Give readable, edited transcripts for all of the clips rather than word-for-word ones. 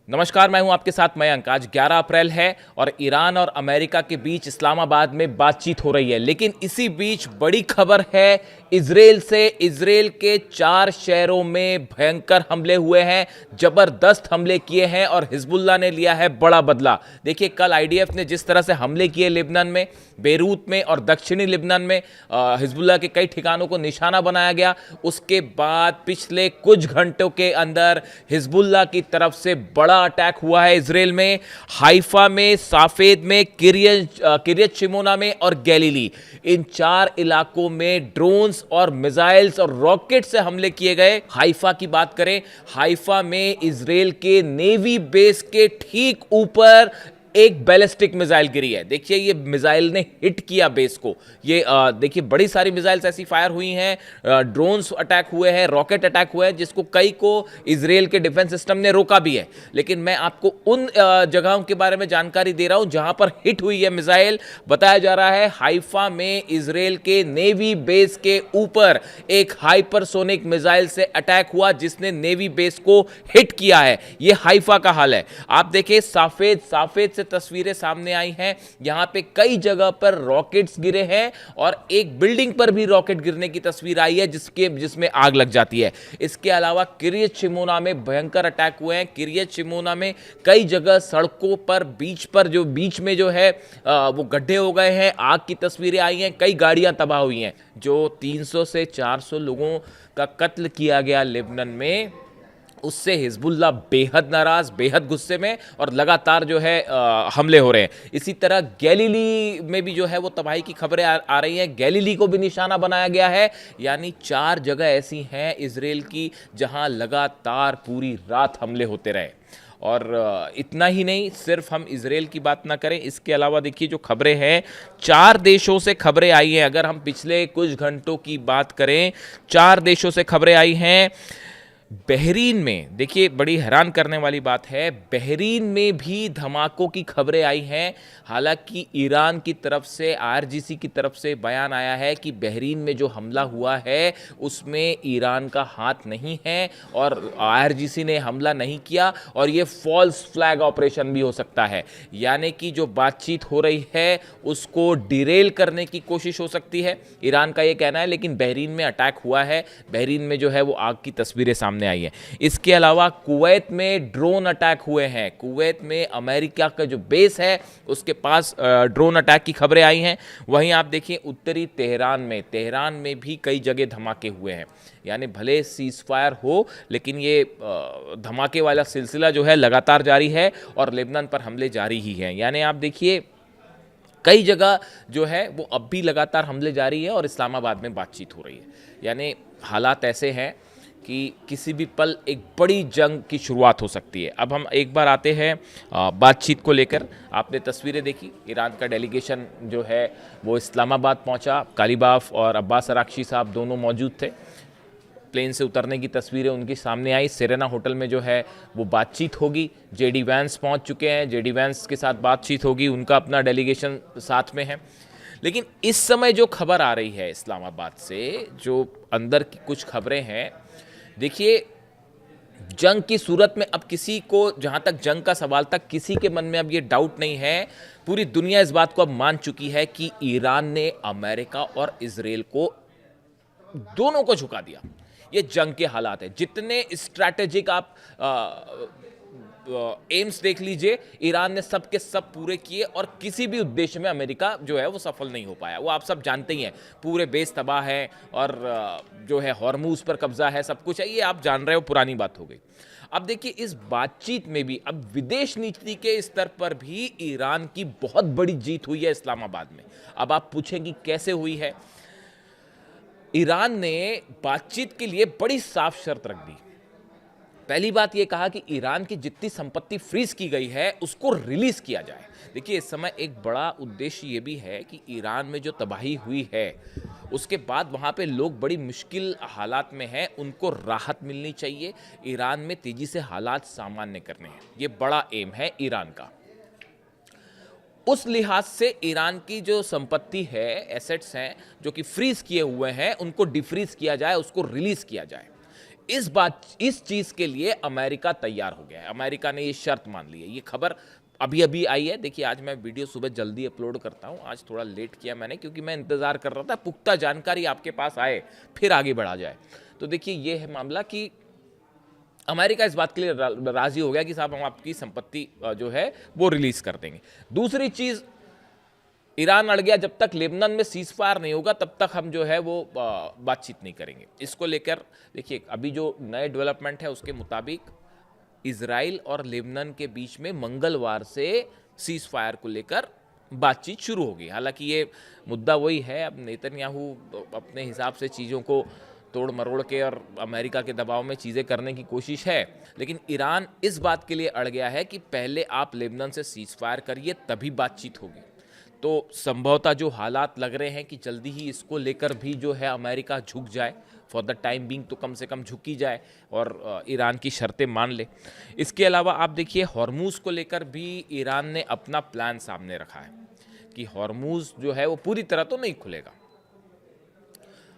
नमस्कार, मैं हूं आपके साथ मयंक। आज 11 अप्रैल है और ईरान और अमेरिका के बीच इस्लामाबाद में बातचीत हो रही है। लेकिन इसी बीच बड़ी खबर है इजराइल से। इजराइल के 4 शहरों में भयंकर हमले हुए हैं, जबरदस्त हमले किए हैं और हिजबुल्लाह ने लिया है बड़ा बदला। देखिए, कल आईडीएफ ने जिस तरह से हमले किए लेबनान में, बेरूत में और दक्षिणी लेबनान में हिजबुल्लाह के कई ठिकानों को निशाना बनाया गया। उसके बाद पिछले कुछ घंटों के अंदर हिजबुल्लाह की तरफ से बड़ा अटैक हुआ है इजराइल में। हाइफा में, साफेद में, किरियत शिमोना में और गैलीली, इन 4 इलाकों में ड्रोन्स और मिसाइल्स और रॉकेट से हमले किए गए। हाइफा की बात करें, हाइफा में इजराइल के नेवी बेस के ठीक ऊपर एक बैलिस्टिक मिसाइल गिरी है। देखिए, ये मिसाइल ने हिट किया बेस को। ये देखिए, बड़ी सारी मिसाइल्स ऐसी फायर हुई हैं, ड्रोन्स अटैक हुए हैं, रॉकेट अटैक हुए हैं, जिसको कई को इजराइल के डिफेंस सिस्टम ने रोका भी है। लेकिन मैं आपको उन जगहों के बारे में जानकारी दे रहा हूं जहां पर हिट हुई है मिसाइल। बताया जा रहा है हाइफा में इजराइल के नेवी बेस के ऊपर एक हाइपरसोनिक मिसाइल से अटैक हुआ, जिसने नेवी बेस को हिट किया है। यह हाइफा का हाल है। आप देखिए, साफेद से तस्वीरें सामने आई हैं। यहां पे कई जगह पर रॉकेट्स गिरे हैं और एक बिल्डिंग पर भी रॉकेट गिरने की तस्वीर आई है जिसमें आग लग जाती है। इसके अलावा किरियत शिमोना में भयंकर अटैक हुए हैं। किरियत शिमोना में कई जगह सड़कों पर, बीच में जो है वो गड्ढे हो गए हैं। आग की तस्वीरें आई हैं, कई गाड़ियां तबाह हुई हैं। जो 300 से 400 लोगों का कत्ल किया गया लेबनान में, उससे हिजबुल्लाह बेहद नाराज, बेहद गुस्से में और लगातार जो है हमले हो रहे हैं। इसी तरह गैलीली में भी जो है वो तबाही की खबरें आ रही हैं। गैलीली को भी निशाना बनाया गया है। यानी 4 जगह ऐसी हैं इजराइल की जहां लगातार पूरी रात हमले होते रहे। और इतना ही नहीं, सिर्फ हम इजराइल की बात ना करें, इसके अलावा देखिए जो खबरें हैं, 4 देशों से खबरें आई हैं। अगर हम पिछले कुछ घंटों की बात करें, 4 देशों से खबरें आई हैं। बहरीन में देखिए, बड़ी हैरान करने वाली बात है, बहरीन में भी धमाकों की खबरें आई हैं। हालांकि ईरान की तरफ से, आईआरजीसी की तरफ से बयान आया है कि बहरीन में जो हमला हुआ है उसमें ईरान का हाथ नहीं है और आईआरजीसी ने हमला नहीं किया और ये फॉल्स फ्लैग ऑपरेशन भी हो सकता है। यानी कि जो बातचीत हो रही है उसको डिरेल करने की कोशिश हो सकती है, ईरान का ये कहना है। लेकिन बहरीन में अटैक हुआ है, बहरीन में जो है वो आग की तस्वीरें सामने आई है। इसके अलावा कुवैत में ड्रोन अटैक हुए हैं। कुवैत में अमेरिका का जो बेस है उसके पास ड्रोन अटैक की खबरें आई हैं। वहीं आप देखिए, उत्तरी तेहरान में भी कई जगह धमाके हुए हैं। यानी भले सीज फायर हो, लेकिन ये धमाके वाला सिलसिला जो है लगातार जारी है और लेबनान पर हमले जारी ही हैं। यानी आप देखिए, कई जगह जो है वो अब भी लगातार हमले जारी है और इस्लामाबाद में बातचीत हो रही है। यानी हालात ऐसे हैं कि किसी भी पल एक बड़ी जंग की शुरुआत हो सकती है। अब हम एक बार आते हैं बातचीत को लेकर। आपने तस्वीरें देखी, ईरान का डेलीगेशन जो है वो इस्लामाबाद पहुंचा। कालीबाफ और अब्बास अराक्ची साहब दोनों मौजूद थे। प्लेन से उतरने की तस्वीरें उनके सामने आई। सेरेना होटल में जो है वो बातचीत होगी। जेडी वैंस पहुंच चुके हैं, जेडी वैंस के साथ बातचीत होगी, उनका अपना डेलीगेशन साथ में है। लेकिन इस समय जो खबर आ रही है इस्लामाबाद से, जो अंदर की कुछ खबरें हैं, देखिए, जंग की सूरत में अब किसी को, जहां तक जंग का सवाल तक, किसी के मन में अब ये डाउट नहीं है। पूरी दुनिया इस बात को अब मान चुकी है कि ईरान ने अमेरिका और इजराइल को, दोनों को झुका दिया। ये जंग के हालात है। जितने स्ट्रैटेजिक आप एम्स देख लीजिए, ईरान ने सब के सब पूरे किए और किसी भी उद्देश्य में अमेरिका जो है वो सफल नहीं हो पाया। वो आप सब जानते ही हैं, पूरे बेस तबाह है और जो है हॉर्मूज पर कब्जा है, सब कुछ है, ये आप जान रहे हो, पुरानी बात हो गई। अब देखिए, इस बातचीत में भी अब विदेश नीति के स्तर पर भी ईरान की बहुत बड़ी जीत हुई है इस्लामाबाद में। अब आप पूछेंगे कैसे हुई है। ईरान ने बातचीत के लिए बड़ी साफ शर्त रख दी। पहली बात यह कहा कि ईरान की जितनी संपत्ति फ्रीज की गई है उसको रिलीज किया जाए। देखिए, इस समय एक बड़ा उद्देश्य यह भी है कि ईरान में जो तबाही हुई है उसके बाद वहां पे लोग बड़ी मुश्किल हालात में हैं, उनको राहत मिलनी चाहिए। ईरान में तेजी से हालात सामान्य करने हैं, ये बड़ा एम है ईरान का। उस लिहाज से ईरान की जो संपत्ति है, एसेट्स हैं जो कि फ्रीज किए हुए हैं, उनको डिफ्रीज किया जाए, उसको रिलीज किया जाए। इस चीज के लिए अमेरिका तैयार हो गया है। अमेरिका ने ये शर्त मान ली है। ये खबर अभी अभी आई है। देखिए, आज मैं वीडियो सुबह जल्दी अपलोड करता हूं, आज थोड़ा लेट किया मैंने, क्योंकि मैं इंतजार कर रहा था पुख्ता जानकारी आपके पास आए फिर आगे बढ़ा जाए। तो देखिए, ये है मामला कि अमेरिका इस बात के लिए राजी हो गया कि साहब हम आपकी संपत्ति जो है वो रिलीज कर देंगे। दूसरी चीज, ईरान अड़ गया, जब तक लेबनान में सीज फायर नहीं होगा तब तक हम जो है वो बातचीत नहीं करेंगे। इसको लेकर देखिए, अभी जो नए डेवलपमेंट है उसके मुताबिक इजराइल और लेबनान के बीच में मंगलवार से सीज फायर को लेकर बातचीत शुरू होगी। हालांकि ये मुद्दा वही है, अब नेतन्याहू अपने हिसाब से चीज़ों को तोड़ मरोड़ के और अमेरिका के दबाव में चीज़ें करने की कोशिश है, लेकिन ईरान इस बात के लिए अड़ गया है कि पहले आप लेबनान से सीज फायर करिए तभी बातचीत होगी। तो संभवतः जो हालात लग रहे हैं कि जल्दी ही इसको लेकर भी जो है अमेरिका झुक जाए, फॉर द टाइम बीइंग तो कम से कम झुकी जाए और ईरान की शर्तें मान ले। इसके अलावा आप देखिए, हॉर्मूज़ को लेकर भी ईरान ने अपना प्लान सामने रखा है कि हॉर्मूज़ जो है वो पूरी तरह तो नहीं खुलेगा,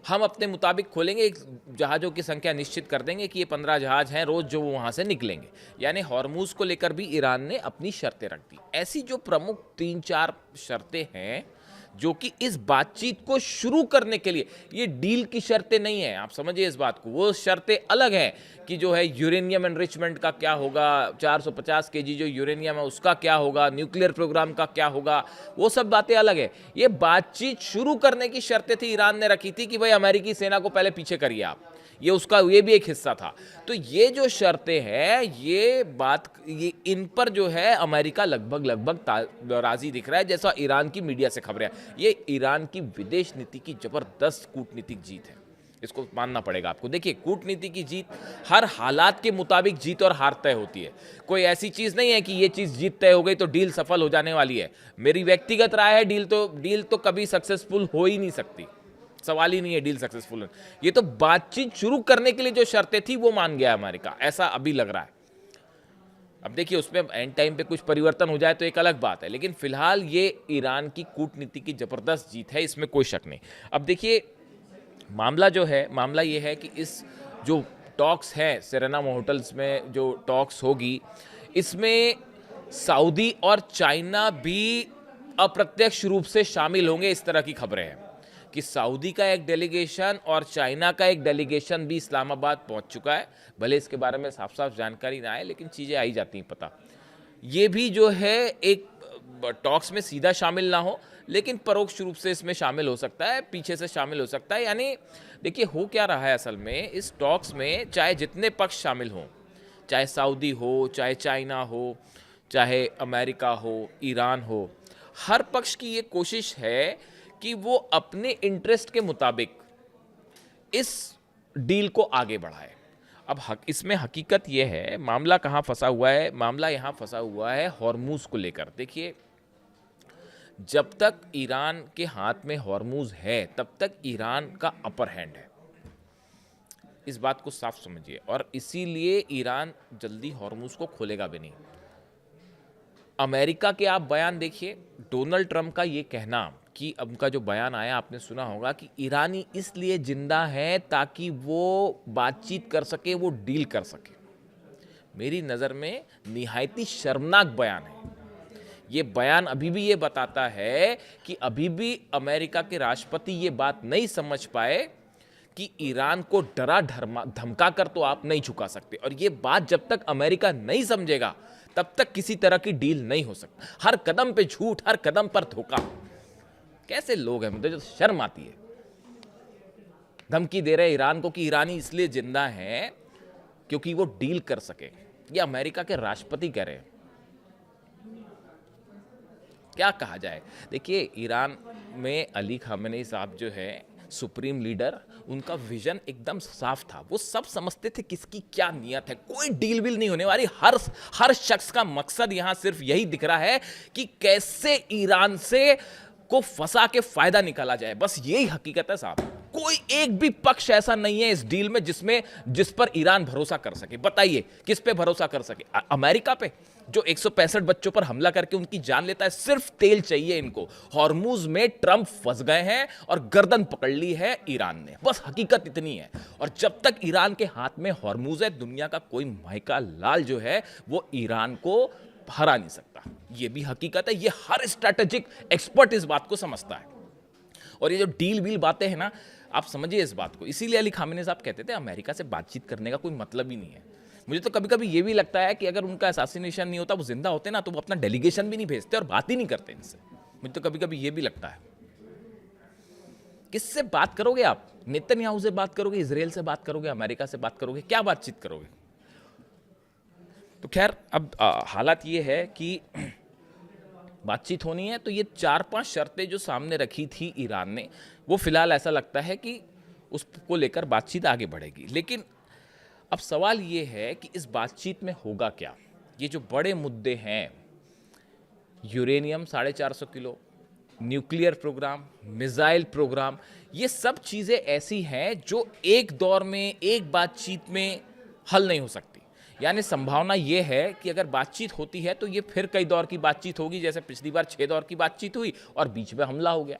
हम अपने मुताबिक खोलेंगे, एक जहाज़ों की संख्या निश्चित कर देंगे कि ये 15 जहाज़ हैं रोज़ जो वो वहाँ से निकलेंगे। यानी हॉर्मूज़ को लेकर भी ईरान ने अपनी शर्तें रख दी। ऐसी जो प्रमुख 3-4 शर्तें हैं जो कि इस बातचीत को शुरू करने के लिए, ये डील की शर्तें नहीं है, आप समझिए इस बात को। वो शर्तें अलग हैं कि जो है यूरेनियम एनरिचमेंट का क्या होगा, 450 केजी जो यूरेनियम है उसका क्या होगा, न्यूक्लियर प्रोग्राम का क्या होगा, वो सब बातें अलग है। ये बातचीत शुरू करने की शर्तें थी, ईरान ने रखी थी कि भाई अमेरिकी सेना को पहले पीछे करिए आप, ये भी एक हिस्सा था। तो ये जो शर्तें हैं, ये इन पर जो है अमेरिका लगभग राजी दिख रहा है, जैसा ईरान की मीडिया से खबरें। ये ईरान की विदेश नीति की जबरदस्त कूटनीतिक जीत है, इसको मानना पड़ेगा आपको। देखिए, कूटनीति की जीत हर हालात के मुताबिक जीत और हार तय होती है। कोई ऐसी चीज नहीं है कि ये चीज जीत तय हो गई तो डील सफल हो जाने वाली है। मेरी व्यक्तिगत राय है, डील तो कभी सक्सेसफुल हो ही नहीं सकती, सवाल ही नहीं है डील सक्सेसफुल। ये तो बातचीत शुरू करने के लिए जो शर्तें थी वो मान गया अमेरिका, ऐसा अभी लग रहा है। अब देखिए, उसमें एंड टाइम पे कुछ परिवर्तन हो जाए तो एक अलग बात है, लेकिन फिलहाल ये ईरान की कूटनीति की जबरदस्त जीत है, इसमें कोई शक नहीं। अब देखिए, मामला ये है कि इस जो टॉक्स हैं सेरेना होटल्स में जो टॉक्स होगी, इसमें सऊदी और चाइना भी अप्रत्यक्ष रूप से शामिल होंगे। इस तरह की खबरें हैं कि सऊदी का एक डेलीगेशन और चाइना का एक डेलीगेशन भी इस्लामाबाद पहुंच चुका है। भले इसके बारे में साफ साफ जानकारी ना आए, लेकिन चीज़ें आई जाती हैं पता। ये भी जो है एक टॉक्स में सीधा शामिल ना हो, लेकिन परोक्ष रूप से इसमें शामिल हो सकता है, पीछे से शामिल हो सकता है। यानी देखिए, हो क्या रहा है असल में, इस टॉक्स में चाहे जितने पक्ष शामिल हों, चाहे सऊदी हो, चाहे चाइना हो, चाहे अमेरिका हो, ईरान हो, हर पक्ष की ये कोशिश है कि वो अपने इंटरेस्ट के मुताबिक इस डील को आगे बढ़ाए। अब इसमें हकीकत ये है, मामला कहाँ फंसा हुआ है, मामला यहाँ फंसा हुआ है हॉर्मूज़ को लेकर। देखिए, जब तक ईरान के हाथ में हॉर्मूज़ है तब तक ईरान का अपर हैंड है, इस बात को साफ समझिए। और इसीलिए ईरान जल्दी हॉर्मूज़ को खोलेगा भी नहीं। अमेरिका के आप बयान देखिए, डोनाल्ड ट्रंप का ये कहना कि उनका जो बयान आया आपने सुना होगा कि ईरानी इसलिए जिंदा है ताकि वो बातचीत कर सके, वो डील कर सके, मेरी नज़र में निहायती शर्मनाक बयान है। ये बयान अभी भी ये बताता है कि अभी भी अमेरिका के राष्ट्रपति ये बात नहीं समझ पाए कि ईरान को डरा धमका कर तो आप नहीं झुका सकते। और ये बात जब तक अमेरिका नहीं समझेगा तब तक किसी तरह की डील नहीं हो सकती। हर कदम पे झूठ, हर कदम पर धोखा। कैसे लोग हैं, मुझे जो शर्म आती है। धमकी दे रहे ईरान को कि ईरानी इसलिए जिंदा हैं क्योंकि वो डील कर सके। ये अमेरिका के राष्ट्रपति कह रहे हैं, क्या कहा जाए। देखिए, ईरान में अली खामेनी साहब जो है सुप्रीम लीडर, उनका विजन एकदम साफ था। वो सब समझते थे किसकी क्या नियत है, कोई डील विल नहीं होने वाली। हर शख्स का मकसद यहां सिर्फ यही दिख रहा है कि कैसे ईरान से को फंसा के फायदा निकाला जाए, बस यही हकीकत है साहब। कोई एक भी पक्ष ऐसा नहीं है इस डील में जिस पर ईरान भरोसा कर सके। बताइए किस पे भरोसा कर सके? अमेरिका पे, जो 165 बच्चों पर हमला करके उनकी जान लेता है। सिर्फ तेल चाहिए इनको। हॉर्मुज में ट्रंप फंस गए हैं और गर्दन पकड़ ली है ईरान ने, बस हकीकत इतनी है। और जब तक ईरान के हाथ में हॉर्मुज है, दुनिया का कोई महका लाल जो है वो ईरान को हरा नहीं सकता। ये भी हकीकत है, ये हर स्ट्रैटेजिक एक्सपर्ट इस बात को समझता है। और ये जो डील वील बातें हैं ना, आप समझिए इस बात को। इसीलिए अली खामेनी साहब कहते थे अमेरिका से बातचीत करने का कोई मतलब ही नहीं है। मुझे तो कभी कभी ये भी लगता है कि अगर उनका असैसिनेशन नहीं होता, वो जिंदा होते ना, तो वो अपना डेलीगेशन भी नहीं भेजते और बात ही नहीं करते इनसे। मुझे तो कभी कभी ये भी लगता है। किससे बात करोगे आप? नेतन्याहू से बात करोगे, इजराइल से बात करोगे, अमेरिका से बात करोगे, क्या बातचीत करोगे? तो खैर, अब हालात ये है कि बातचीत होनी है तो ये 4-5 शर्तें जो सामने रखी थी ईरान ने, वो फिलहाल ऐसा लगता है कि उसको लेकर बातचीत आगे बढ़ेगी। लेकिन अब सवाल ये है कि इस बातचीत में होगा क्या? ये जो बड़े मुद्दे हैं, uranium 450 kilo, nuclear programme, missile programme, ये सब चीज़ें ऐसी हैं जो एक दौर में, एक बातचीत में हल नहीं हो सकती। यानी संभावना ये है कि अगर बातचीत होती है तो ये फिर कई दौर की बातचीत होगी, जैसे पिछली बार 6 दौर की बातचीत हुई और बीच में हमला हो गया।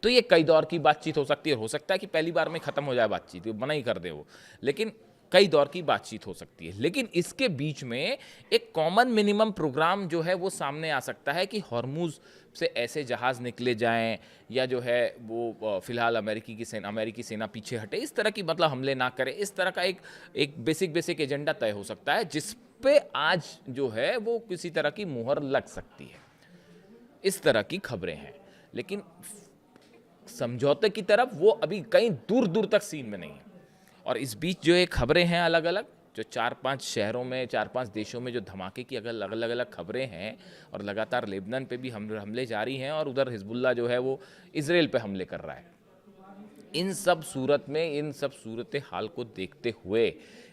तो ये कई दौर की बातचीत हो सकती है। हो सकता है कि पहली बार में खत्म हो जाए बातचीत, मना ही कर दे वो, लेकिन कई दौर की बातचीत हो सकती है। लेकिन इसके बीच में एक कॉमन मिनिमम प्रोग्राम जो है वो सामने आ सकता है कि हॉर्मुज से ऐसे जहाज निकले जाएं, या जो है वो फिलहाल अमेरिकी सेना पीछे हटे, इस तरह की मतलब हमले ना करे। इस तरह का एक बेसिक एजेंडा तय हो सकता है, जिस पे आज जो है वो किसी तरह की मुहर लग सकती है। इस तरह की खबरें हैं, लेकिन समझौते की तरफ वो अभी कहीं दूर दूर तक सीन में नहीं है। और इस बीच जो ये खबरें हैं अलग अलग, जो 4-5 शहरों में, 4-5 देशों में जो धमाके की अलग अलग खबरें हैं, और लगातार लेबनान पे भी हमले जारी हैं, और उधर हिजबुल्लाह जो है वो इजराइल पे हमले कर रहा है। इन सब सूरत में, इन सब सूरत हाल को देखते हुए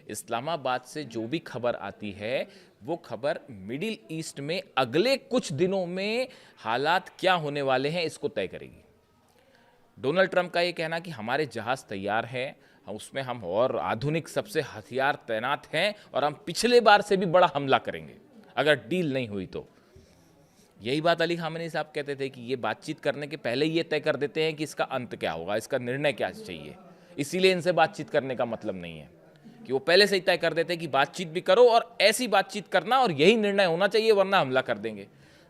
इस्लामाबाद से जो भी खबर आती है, वो खबर मिडिल ईस्ट में अगले कुछ दिनों में हालात क्या होने वाले हैं इसको तय करेगी। डोनाल्ड ट्रंप का ये कहना कि हमारे जहाज़ तैयार हैं, उसमें हम और आधुनिक सबसे हथियार तैनात हैं, और हम पिछले बार से भी बड़ा हमला करेंगे अगर डील नहीं हुई तो। यही बात अली खामेनी साहब कहते थे कि ये बातचीत करने के पहले ये तय कर देते हैं कि इसका अंत क्या होगा, इसका निर्णय क्या चाहिए। इसीलिए इनसे बातचीत करने का मतलब नहीं है कि वो पहले से ही तय कर देते हैं कि बातचीत भी करो और ऐसी बातचीत करना और यही निर्णय होना चाहिए, वरना हमला कर देंगे।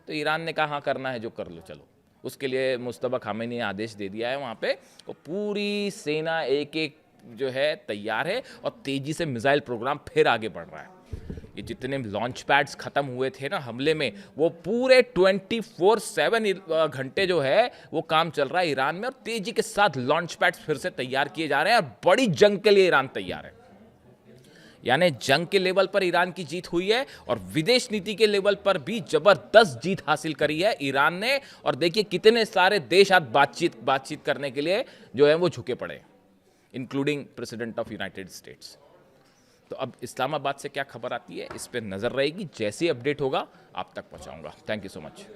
तो ईरान ने कहा हाँ करना है जो कर लो, चलो। उसके लिए मुस्तफा खामेनी ने आदेश दे दिया है वहाँ पे, वो पूरी सेना एक एक जो है तैयार है, और तेजी से मिसाइल प्रोग्राम फिर आगे बढ़ रहा है। ये जितने लॉन्च पैड्स खत्म हुए थे ना हमले में, वो पूरे 24/7 घंटे जो है वो काम चल रहा है ईरान में, और तेजी के साथ लॉन्च पैड्स फिर से तैयार किए जा रहे हैं, और बड़ी जंग के लिए ईरान तैयार है। यानी जंग के लेवल पर ईरान की जीत हुई है, और विदेश नीति के लेवल पर भी जबरदस्त जीत हासिल करी है ईरान ने। और देखिए कितने सारे देश आज बातचीत करने के लिए जो है वो झुके पड़े, including president of United states. तो अब इस्लामाबाद से क्या खबर आती है इस पर नजर रहेगी, जैसे अपडेट होगा आप तक पहुंचाऊंगा। Thank you so much.